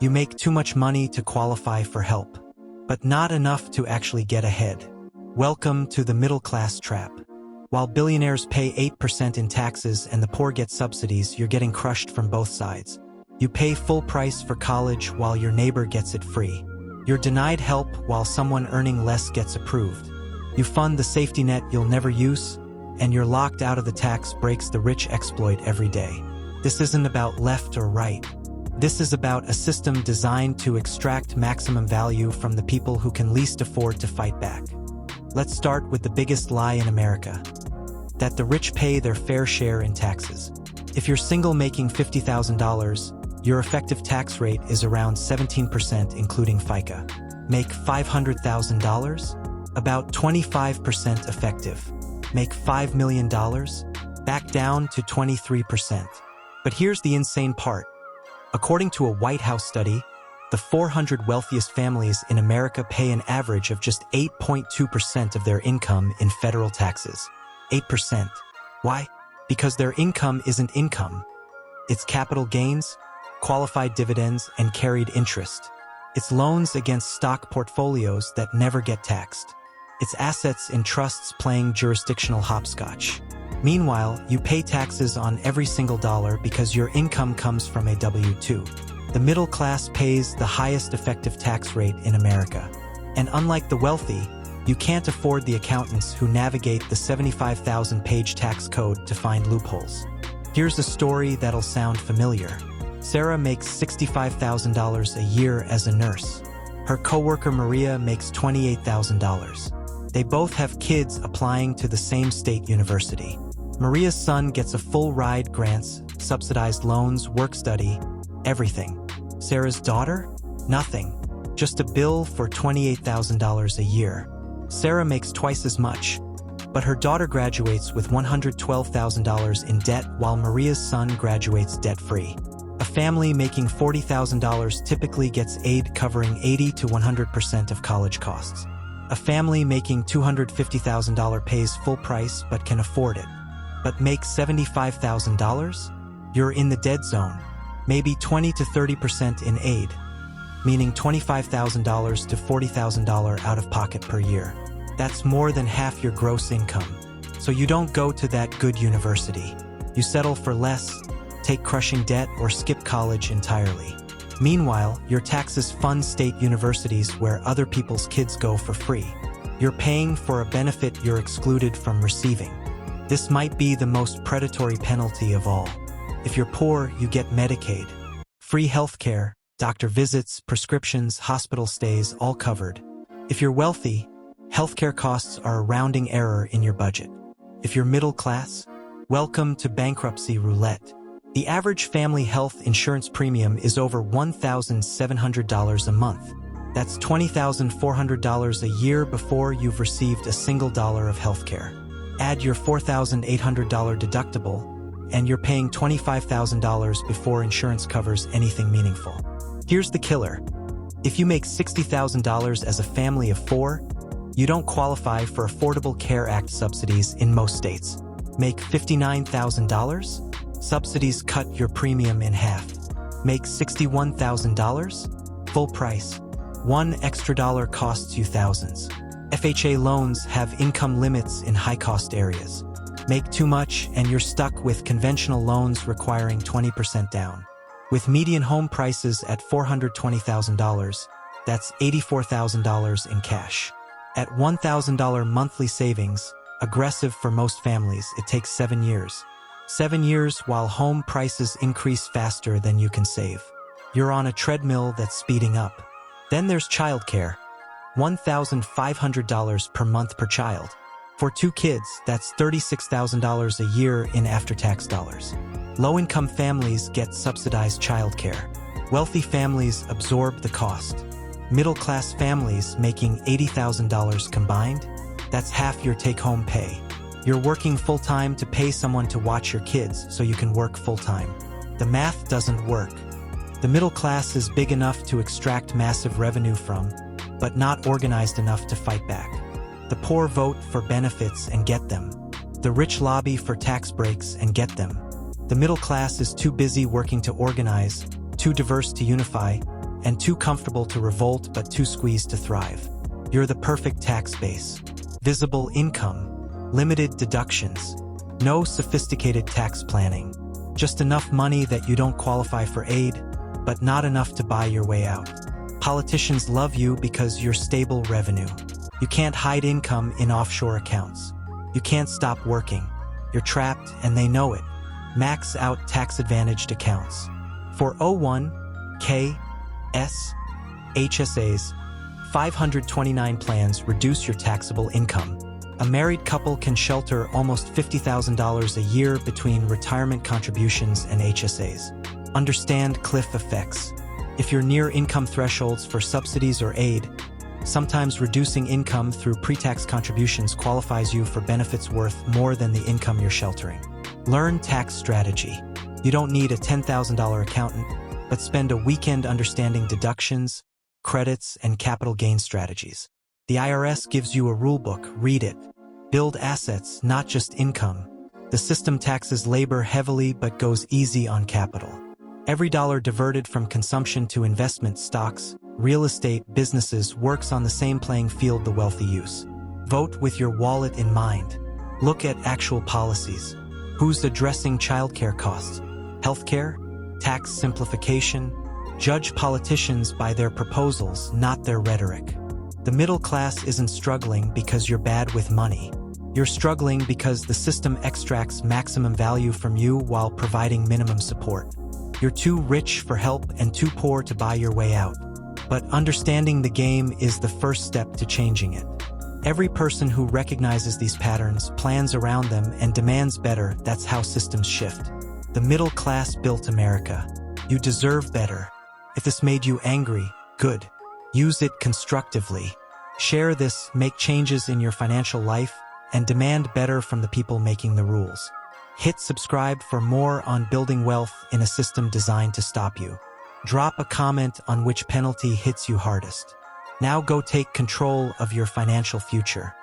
You make too much money to qualify for help, but not enough to actually get ahead. Welcome to the middle class trap. While billionaires pay 8% in taxes and the poor get subsidies, you're getting crushed from both sides. You pay full price for college while your neighbor gets it free. You're denied help while someone earning less gets approved. You fund the safety net you'll never use, and you're locked out of the tax breaks the rich exploit every day. This isn't about left or right. This is about a system designed to extract maximum value from the people who can least afford to fight back. Let's start with the biggest lie in America: that the rich pay their fair share in taxes. If you're single making $50,000, your effective tax rate is around 17% including FICA. Make $500,000? About 25% effective. Make $5 million? Back down to 23%. But here's the insane part. According to a White House study, the 400 wealthiest families in America pay an average of just 8.2% of their income in federal taxes. 8%. Why? Because their income isn't income. It's capital gains, qualified dividends, and carried interest. It's loans against stock portfolios that never get taxed. It's assets in trusts playing jurisdictional hopscotch. Meanwhile, you pay taxes on every single dollar because your income comes from a W-2. The middle class pays the highest effective tax rate in America. And unlike the wealthy, you can't afford the accountants who navigate the 75,000-page tax code to find loopholes. Here's a story that'll sound familiar. Sarah makes $65,000 a year as a nurse. Her coworker Maria makes $28,000. They both have kids applying to the same state university. Maria's son gets a full ride, grants, subsidized loans, work study, everything. Sarah's daughter? Nothing. Just a bill for $28,000 a year. Sarah makes twice as much, but her daughter graduates with $112,000 in debt while Maria's son graduates debt-free. A family making $40,000 typically gets aid covering 80 to 100% of college costs. A family making $250,000 pays full price but can afford it. But makes $75,000? You're in the dead zone. Maybe 20 to 30% in aid, meaning $25,000 to $40,000 out of pocket per year. That's more than half your gross income. So you don't go to that good university. You settle for less, take crushing debt, or skip college entirely. Meanwhile, your taxes fund state universities where other people's kids go for free. You're paying for a benefit you're excluded from receiving. This might be the most predatory penalty of all. If you're poor, you get Medicaid. Free healthcare, doctor visits, prescriptions, hospital stays, all covered. If you're wealthy, healthcare costs are a rounding error in your budget. If you're middle class, welcome to bankruptcy roulette. The average family health insurance premium is over $1,700 a month. That's $20,400 a year before you've received a single dollar of healthcare. Add your $4,800 deductible, and you're paying $25,000 before insurance covers anything meaningful. Here's the killer. If you make $60,000 as a family of 4, you don't qualify for Affordable Care Act subsidies in most states. Make $59,000? Subsidies cut your premium in half. Make $61,000? Full price. One extra dollar costs you thousands. FHA loans have income limits in high-cost areas. Make too much and you're stuck with conventional loans requiring 20% down. With median home prices at $420,000, that's $84,000 in cash. At $1,000 monthly savings, aggressive for most families, it takes 7 years. 7 years while home prices increase faster than you can save. You're on a treadmill that's speeding up. Then there's childcare. $1,500 per month per child. For 2 kids, that's $36,000 a year in after-tax dollars. Low-income families get subsidized childcare. Wealthy families absorb the cost. Middle-class families making $80,000 combined, that's half your take-home pay. You're working full-time to pay someone to watch your kids so you can work full-time. The math doesn't work. The middle class is big enough to extract massive revenue from, but not organized enough to fight back. The poor vote for benefits and get them. The rich lobby for tax breaks and get them. The middle class is too busy working to organize, too diverse to unify, and too comfortable to revolt but too squeezed to thrive. You're the perfect tax base. Visible income, limited deductions, no sophisticated tax planning, just enough money that you don't qualify for aid, but not enough to buy your way out. Politicians love you because you're stable revenue. You can't hide income in offshore accounts. You can't stop working. You're trapped and they know it. Max out tax-advantaged accounts. For 01(k), (s), HSAs, 529 plans reduce your taxable income. A married couple can shelter almost $50,000 a year between retirement contributions and HSAs. Understand cliff effects. If you're near income thresholds for subsidies or aid, sometimes reducing income through pre-tax contributions qualifies you for benefits worth more than the income you're sheltering. Learn tax strategy. You don't need a $10,000 accountant, but spend a weekend understanding deductions, credits, and capital gain strategies. The IRS gives you a rulebook. Read it. Build assets, not just income. The system taxes labor heavily but goes easy on capital. Every dollar diverted from consumption to investment stocks, real estate, businesses works on the same playing field the wealthy use. Vote with your wallet in mind. Look at actual policies. Who's addressing childcare costs? Healthcare? Tax simplification? Judge politicians by their proposals, not their rhetoric. The middle class isn't struggling because you're bad with money. You're struggling because the system extracts maximum value from you while providing minimum support. You're too rich for help and too poor to buy your way out. But understanding the game is the first step to changing it. Every person who recognizes these patterns, plans around them, and demands better, that's how systems shift. The middle class built America. You deserve better. If this made you angry, good. Use it constructively. Share this, make changes in your financial life, and demand better from the people making the rules. Hit subscribe for more on building wealth in a system designed to stop you. Drop a comment on which penalty hits you hardest. Now go take control of your financial future.